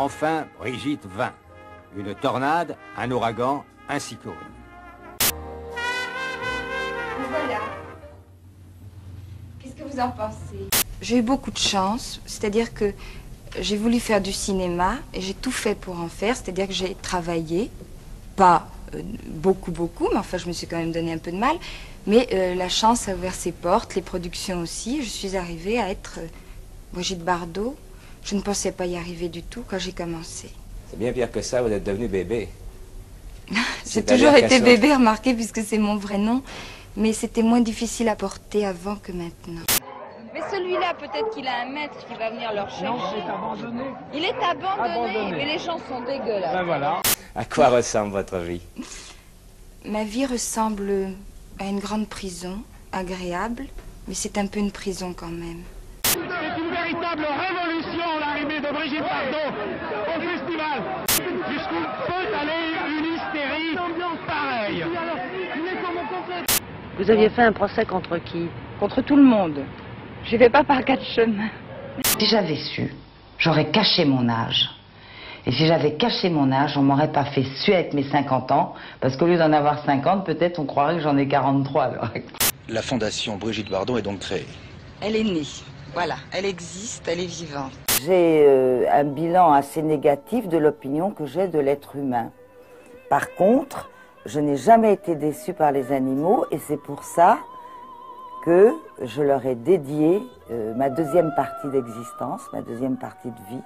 enfin Brigitte vint. Une tornade, un ouragan, un cyclone. Voilà. Qu'est-ce que vous en pensez? J'ai eu beaucoup de chance, c'est-à-dire que j'ai voulu faire du cinéma et j'ai tout fait pour en faire, c'est-à-dire que j'ai travaillé, pas beaucoup, mais enfin je me suis quand même donné un peu de mal, mais la chance a ouvert ses portes, les productions aussi. Je suis arrivée à être Brigitte Bardot. Je ne pensais pas y arriver du tout quand j'ai commencé. C'est bien pire que ça, vous êtes devenu bébé. J'ai toujours été bébé, remarquez, puisque c'est mon vrai nom, mais c'était moins difficile à porter avant que maintenant. Mais celui-là, peut-être qu'il a un maître qui va venir leur chercher. Non, c'est abandonné. Il est abandonné, mais les gens sont dégueulasses. Ben voilà. À quoi ressemble votre vie? Ma vie ressemble à une grande prison, agréable, mais c'est un peu une prison quand même. C'est une véritable révolution, l'arrivée de Brigitte Bardot au festival. Jusqu'où peut aller une hystérie pareille? Vous aviez fait un procès contre qui? Contre tout le monde. Je vais pas par quatre chemins. Si j'avais su, j'aurais caché mon âge. Et si j'avais caché mon âge, on m'aurait pas fait suer avec mes 50 ans, parce qu'au lieu d'en avoir 50, peut-être on croirait que j'en ai 43 alors. La fondation Brigitte Bardot est donc créée. Elle est née. Voilà, elle existe, elle est vivante. J'ai un bilan assez négatif de l'opinion que j'ai de l'être humain. Par contre, je n'ai jamais été déçue par les animaux et c'est pour ça que je leur ai dédié ma deuxième partie d'existence, ma deuxième partie de vie.